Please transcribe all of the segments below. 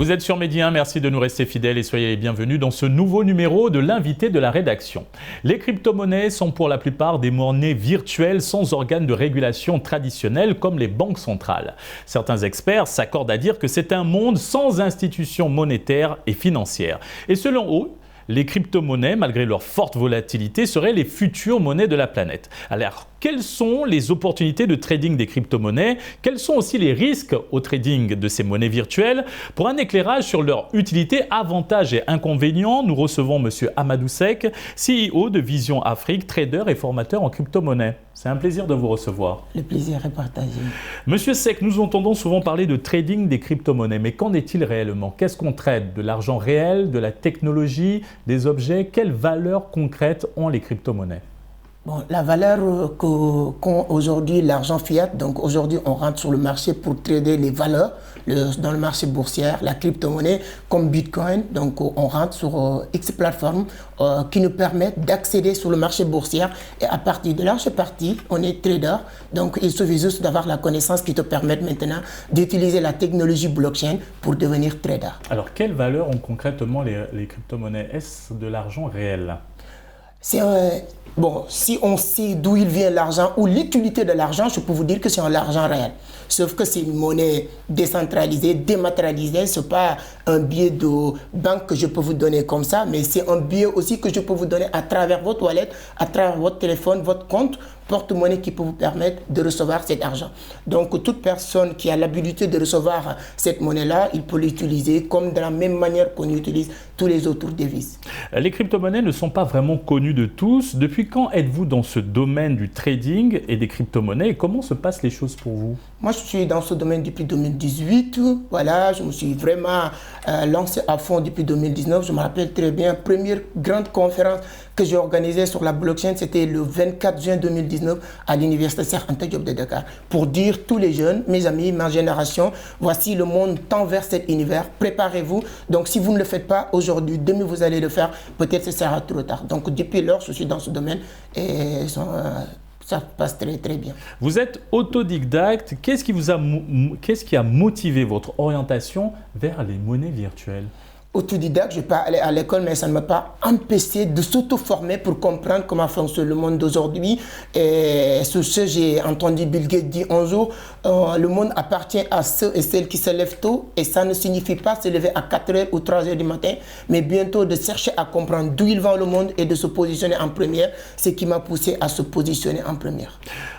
Vous êtes sur Medi 1, merci de nous rester fidèles et soyez les bienvenus dans ce nouveau numéro de l'invité de la rédaction. Les crypto-monnaies sont pour la plupart des monnaies virtuelles sans organes de régulation traditionnels comme les banques centrales. Certains experts s'accordent à dire que c'est un monde sans institutions monétaires et financières. Et selon eux, les crypto-monnaies, malgré leur forte volatilité, seraient les futures monnaies de la planète. Alors, quelles sont les opportunités de trading des crypto-monnaies? Quels sont aussi les risques au trading de ces monnaies virtuelles? Pour un éclairage sur leur utilité, avantages et inconvénients, nous recevons M. Amadou Seck, CEO de Vision Afrique, trader et formateur en crypto-monnaies. C'est un plaisir de vous recevoir. Le plaisir est partagé. Monsieur Seck, nous entendons souvent parler de trading des crypto-monnaies, mais qu'en est-il réellement? Qu'est-ce qu'on trade? De l'argent réel, de la technologie, des objets? Quelle valeur concrète ont les crypto-monnaies? Bon, la valeur qu'ont aujourd'hui l'argent fiat, donc aujourd'hui on rentre sur le marché pour trader les valeurs dans le marché boursier, la crypto-monnaie comme Bitcoin, donc on rentre sur X plateformes qui nous permettent d'accéder sur le marché boursier et à partir de là, c'est parti, on est trader, donc il suffit juste d'avoir la connaissance qui te permet maintenant d'utiliser la technologie blockchain pour devenir trader. Alors quelle valeur ont concrètement les crypto-monnaies? Est-ce de l'argent réel? Bon, si on sait d'où il vient l'argent ou l'utilité de l'argent, je peux vous dire que c'est l'argent réel. Sauf que c'est une monnaie décentralisée, dématérialisée. Ce n'est pas un billet de banque que je peux vous donner comme ça, mais c'est un billet aussi que je peux vous donner à travers votre wallet, à travers votre téléphone, votre compte, porte-monnaie qui peut vous permettre de recevoir cet argent. Donc, toute personne qui a l'habilité de recevoir cette monnaie-là, il peut l'utiliser comme de la même manière qu'on utilise tous les autres devises. Les crypto-monnaies ne sont pas vraiment connues de tous. Depuis quand êtes-vous dans ce domaine du trading et des crypto-monnaies et comment se passent les choses pour vous? Moi, je suis dans ce domaine depuis 2018. Voilà, je me suis vraiment lancé à fond depuis 2019. Je me rappelle très bien, première grande conférence que j'ai organisée sur la blockchain, c'était le 24 juin 2019 à l'université Cheikh Anta Diop de Dakar. Pour dire tous les jeunes, mes amis, ma génération, voici le monde tend vers cet univers. Préparez-vous. Donc, si vous ne le faites pas aujourd'hui, demain vous allez le faire. Peut-être que ce sera trop tard. Donc, depuis lors, je suis dans ce domaine et ça passe très très bien. Vous êtes autodidacte. Qu'est-ce qui a motivé votre orientation vers les monnaies virtuelles? Autodidacte, je ne vais pas aller à l'école, mais ça ne m'a pas empêché de s'auto-former pour comprendre comment fonctionne le monde d'aujourd'hui. Et sur ce, j'ai entendu Bill Gates dire un jour, le monde appartient à ceux et celles qui se lèvent tôt. Et ça ne signifie pas se lever à 4h ou 3h du matin, mais bientôt de chercher à comprendre d'où il va le monde et de se positionner en première, ce qui m'a poussé à se positionner en première.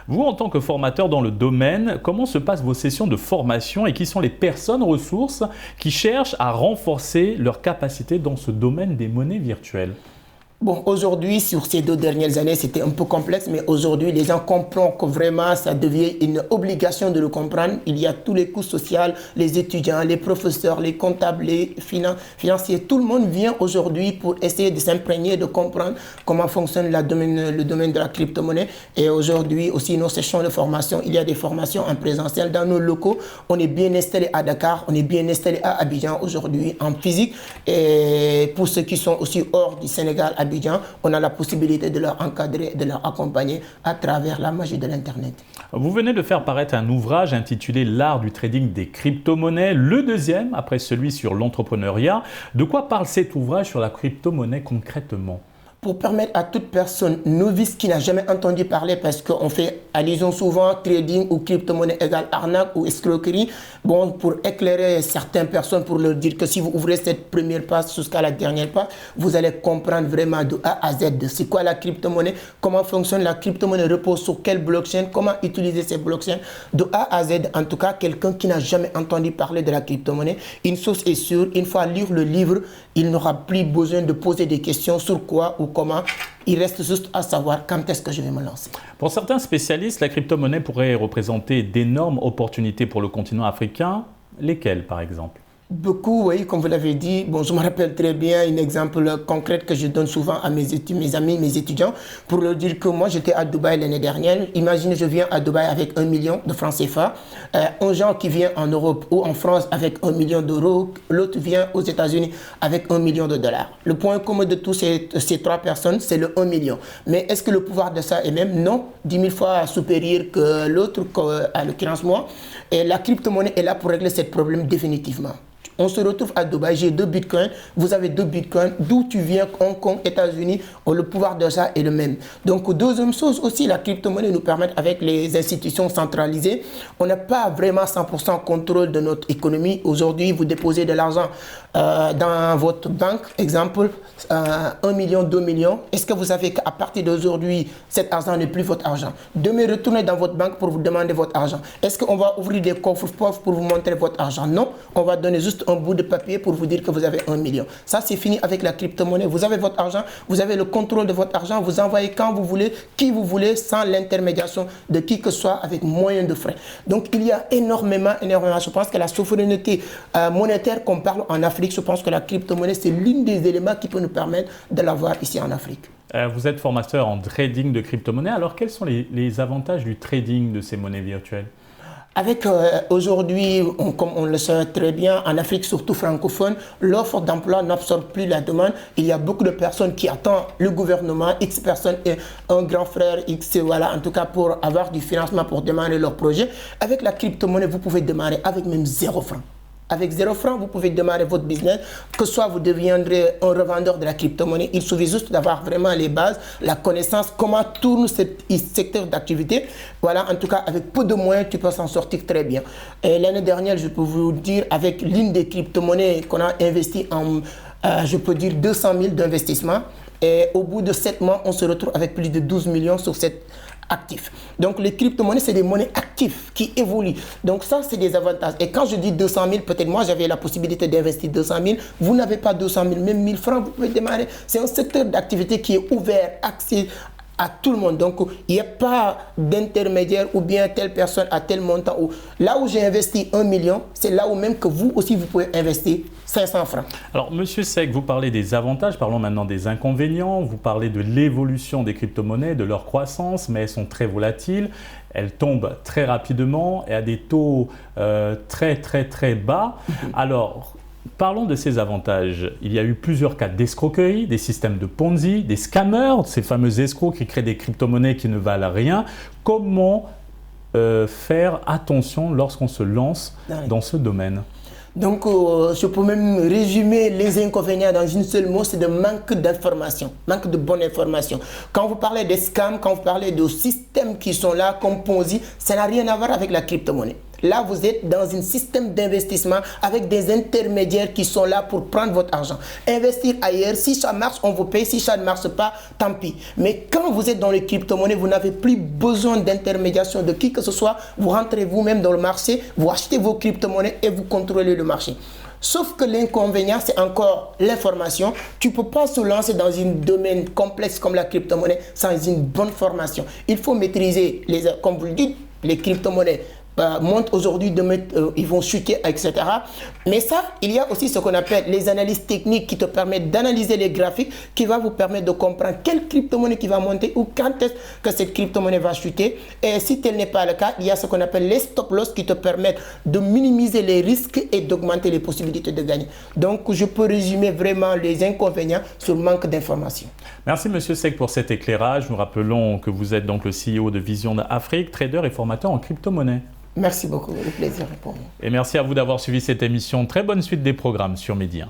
Vous, en tant que formateur dans le domaine, comment se passent vos sessions de formation et qui sont les personnes ressources qui cherchent à renforcer leurs capacités dans ce domaine des monnaies virtuelles? Bon, aujourd'hui, sur ces 2 dernières années, c'était un peu complexe, mais aujourd'hui, les gens comprennent que vraiment, ça devient une obligation de le comprendre. Il y a tous les coûts sociaux, les étudiants, les professeurs, les comptables, les financiers. Tout le monde vient aujourd'hui pour essayer de s'imprégner, de comprendre comment fonctionne le domaine de la crypto-monnaie. Et aujourd'hui, aussi, nos sessions de formation, il y a des formations en présentiel dans nos locaux. On est bien installé à Dakar, on est bien installé à Abidjan aujourd'hui en physique. Et pour ceux qui sont aussi hors du Sénégal, Abidjan, on a la possibilité de leur encadrer, de leur accompagner à travers la magie de l'Internet. Vous venez de faire paraître un ouvrage intitulé L'art du trading des crypto-monnaies, le deuxième après celui sur l'entrepreneuriat. De quoi parle cet ouvrage sur la crypto-monnaie concrètement? Pour permettre à toute personne novice qui n'a jamais entendu parler, parce qu'on fait allusion souvent trading ou crypto-monnaie égale arnaque ou escroquerie, bon, pour éclairer certaines personnes, pour leur dire que si vous ouvrez cette première page jusqu'à la dernière page, vous allez comprendre vraiment de A à Z de c'est quoi la crypto-monnaie, comment fonctionne la crypto-monnaie, repose sur quelle blockchain, comment utiliser ces blockchains, de A à Z. En tout cas, quelqu'un qui n'a jamais entendu parler de la crypto-monnaie, une chose est sûre, une fois lire le livre, il n'aura plus besoin de poser des questions sur quoi ou comment. Il reste juste à savoir quand est-ce que je vais me lancer. Pour certains spécialistes, la crypto-monnaie pourrait représenter d'énormes opportunités pour le continent africain. Lesquelles, par exemple? Beaucoup, oui, comme vous l'avez dit. Bon, je me rappelle très bien un exemple concret que je donne souvent à mes amis, mes étudiants, pour leur dire que moi, j'étais à Dubaï l'année dernière. Imaginez, je viens à Dubaï avec 1 million de francs CFA. Un gens qui vient en Europe ou en France avec 1 million d'euros, l'autre vient aux États-Unis avec 1 million de dollars. Le point commun de tous ces 3 personnes, c'est le 1 million. Mais est-ce que le pouvoir de ça est même? Non, 10 000 fois supérieur que l'autre, à l'occurrence moi. Et la crypto-monnaie est là pour régler ce problème définitivement. On se retrouve à Dubaï, j'ai 2 bitcoins, vous avez 2 bitcoins, d'où tu viens, Hong Kong, États-Unis, le pouvoir d'achat est le même. Donc, deuxième chose aussi, la crypto-monnaie nous permet, avec les institutions centralisées, on n'a pas vraiment 100% contrôle de notre économie. Aujourd'hui, vous déposez de l'argent dans votre banque, exemple, 1 million, 2 millions. Est-ce que vous savez qu'à partir d'aujourd'hui, cet argent n'est plus votre argent? Demain, retournez dans votre banque pour vous demander votre argent. Est-ce qu'on va ouvrir des coffres forts pour vous montrer votre argent? Non, on va donner juste un bout de papier pour vous dire que vous avez 1 million. Ça, c'est fini avec la crypto-monnaie. Vous avez votre argent, vous avez le contrôle de votre argent, vous envoyez quand vous voulez, qui vous voulez, sans l'intermédiation de qui que ce soit, avec moyen de frais. Donc, il y a énormément. Je pense que la souveraineté monétaire qu'on parle en Afrique, je pense que la crypto-monnaie, c'est l'un des éléments qui peut nous permettre de l'avoir ici en Afrique. Vous êtes formateur en trading de crypto-monnaies. Alors, quels sont les avantages du trading de ces monnaies virtuelles? Avec aujourd'hui, comme on le sait très bien, en Afrique, surtout francophone, l'offre d'emploi n'absorbe plus la demande. Il y a beaucoup de personnes qui attendent le gouvernement, X personnes et un grand frère, X, voilà, en tout cas pour avoir du financement pour démarrer leur projet. Avec la crypto-monnaie, vous pouvez démarrer avec même 0 francs. Avec 0 francs, vous pouvez démarrer votre business, que soit vous deviendrez un revendeur de la crypto-monnaie. Il suffit juste d'avoir vraiment les bases, la connaissance, comment tourne ce secteur d'activité. Voilà, en tout cas, avec peu de moyens, tu peux s'en sortir très bien. L'année dernière, je peux vous dire, avec l'une des crypto-monnaies qu'on a investi en, je peux dire, 200 000 d'investissement. Et au bout de 7 mois, on se retrouve avec plus de 12 millions sur cette actifs. Donc les crypto-monnaies, c'est des monnaies actives qui évoluent. Donc ça, c'est des avantages. Et quand je dis 200 000, peut-être moi, j'avais la possibilité d'investir 200 000. Vous n'avez pas 200 000, même 1000 francs, vous pouvez démarrer. C'est un secteur d'activité qui est ouvert, accès à tout le monde. Donc, il n'y a pas d'intermédiaire ou bien telle personne à tel montant. Là où j'ai investi 1 million, c'est là où même que vous aussi, vous pouvez investir 500 francs. Alors, Monsieur Seck, vous parlez des avantages, parlons maintenant des inconvénients. Vous parlez de l'évolution des crypto-monnaies, de leur croissance, mais elles sont très volatiles. Elles tombent très rapidement et à des taux très bas. Alors, parlons de ces avantages. Il y a eu plusieurs cas d'escroquerie, des systèmes de Ponzi, des scammers, ces fameux escrocs qui créent des crypto-monnaies qui ne valent rien. Comment faire attention lorsqu'on se lance dans ce domaine? Donc, je peux même résumer les inconvénients dans une seule mot, c'est de manque d'information, manque de bonne information. Quand vous parlez des scams, quand vous parlez de systèmes qui sont là comme Ponzi, ça n'a rien à voir avec la crypto-monnaie. Là, vous êtes dans un système d'investissement avec des intermédiaires qui sont là pour prendre votre argent. Investir ailleurs, si ça marche, on vous paye. Si ça ne marche pas, tant pis. Mais quand vous êtes dans les crypto-monnaies, vous n'avez plus besoin d'intermédiation de qui que ce soit. Vous rentrez vous-même dans le marché, vous achetez vos crypto-monnaies et vous contrôlez le marché. Sauf que l'inconvénient, c'est encore l'information. Tu ne peux pas se lancer dans un domaine complexe comme la crypto-monnaie sans une bonne formation. Il faut maîtriser, comme vous le dites, les crypto-monnaies montent aujourd'hui, demain ils vont chuter, etc. Mais ça, il y a aussi ce qu'on appelle les analyses techniques qui te permettent d'analyser les graphiques, qui va vous permettre de comprendre quelle crypto-monnaie qui va monter ou quand est-ce que cette crypto-monnaie va chuter. Et si tel n'est pas le cas, il y a ce qu'on appelle les stop-loss qui te permettent de minimiser les risques et d'augmenter les possibilités de gagner. Donc, je peux résumer vraiment les inconvénients sur le manque d'informations. Merci Monsieur Seck pour cet éclairage. Nous rappelons que vous êtes donc le CEO de Vision Afrique, trader et formateur en crypto-monnaie. Merci beaucoup, le plaisir est pour moi. Et merci à vous d'avoir suivi cette émission. Très bonne suite des programmes sur Média.